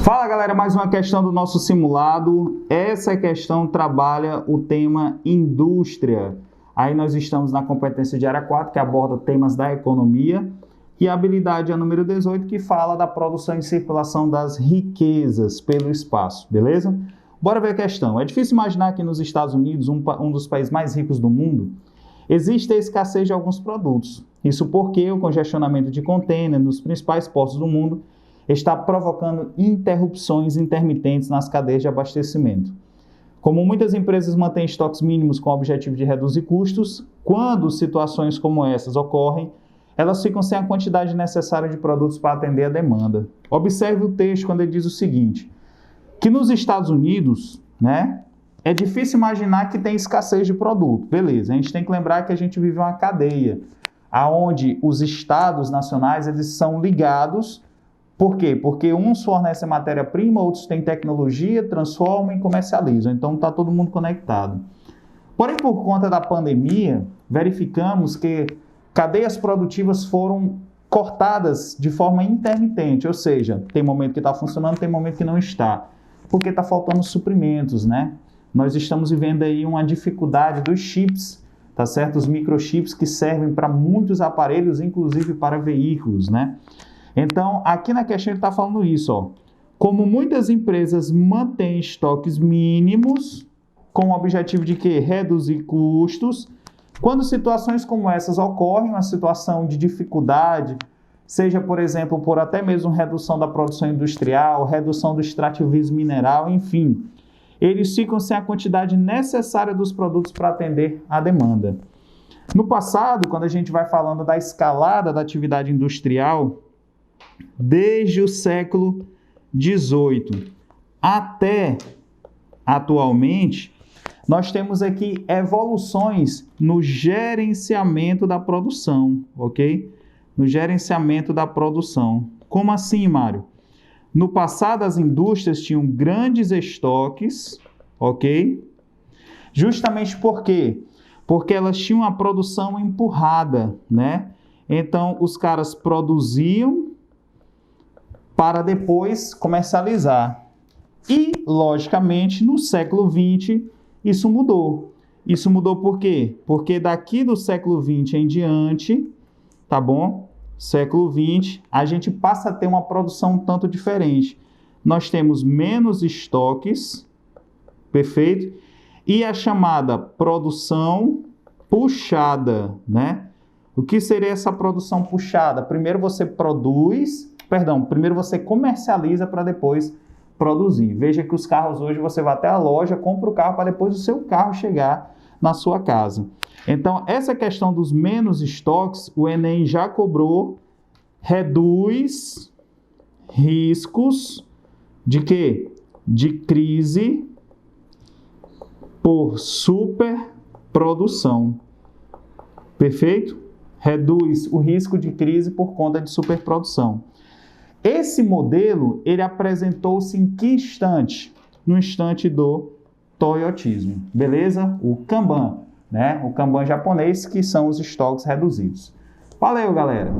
Fala galera, mais uma questão do nosso simulado. Essa questão trabalha o tema indústria. Aí nós estamos na competência de área 4, que aborda temas da economia, e a habilidade é a número 18, que fala da produção e circulação das riquezas pelo espaço, beleza? Bora ver a questão. É difícil imaginar que nos Estados Unidos, um dos países mais ricos do mundo, existe a escassez de alguns produtos. Isso porque o congestionamento de contêiner nos principais portos do mundo está provocando interrupções intermitentes nas cadeias de abastecimento. Como muitas empresas mantêm estoques mínimos com o objetivo de reduzir custos, quando situações como essas ocorrem, elas ficam sem a quantidade necessária de produtos para atender a demanda. Observe o texto quando ele diz o seguinte, que nos Estados Unidos, é difícil imaginar que tem escassez de produto. Beleza, a gente tem que lembrar que a gente vive uma cadeia, onde os estados nacionais eles são ligados. Por quê? Porque uns fornecem matéria-prima, outros têm tecnologia, transformam e comercializam. Então está todo mundo conectado. Porém, por conta da pandemia, verificamos que cadeias produtivas foram cortadas de forma intermitente. Ou seja, tem momento que está funcionando, tem momento que não está. Porque está faltando suprimentos, Nós estamos vivendo aí uma dificuldade dos chips, tá certo? Os microchips que servem para muitos aparelhos, inclusive para veículos, Então, aqui na questão ele está falando isso, Como muitas empresas mantêm estoques mínimos, com o objetivo de quê? Reduzir custos. Quando situações como essas ocorrem, uma situação de dificuldade, seja, por exemplo, por até mesmo redução da produção industrial, redução do extrativismo mineral, enfim, eles ficam sem a quantidade necessária dos produtos para atender a demanda. No passado, quando a gente vai falando da escalada da atividade industrial, desde o século XVIII até atualmente, nós temos aqui evoluções no gerenciamento da produção, ok? No gerenciamento da produção. Como assim, Mário? No passado, as indústrias tinham grandes estoques, ok? Justamente por quê? Porque elas tinham a produção empurrada, Então, os caras produziam para depois comercializar. E, logicamente, no século XX, isso mudou. Isso mudou por quê? Porque daqui do século XX em diante, tá bom? Século XX, a gente passa a ter uma produção um tanto diferente. Nós temos menos estoques, perfeito? E a chamada produção puxada, O que seria essa produção puxada? Primeiro você primeiro você comercializa para depois produzir. Veja que os carros hoje você vai até a loja, compra o carro para depois o seu carro chegar na sua casa. Então, essa questão dos menos estoques, o Enem já cobrou, reduz riscos de quê? De crise por superprodução. Perfeito? Reduz o risco de crise por conta de superprodução. Esse modelo, ele apresentou-se em que instante? No instante do toyotismo, beleza? O Kanban, O Kanban japonês, que são os estoques reduzidos. Valeu, galera!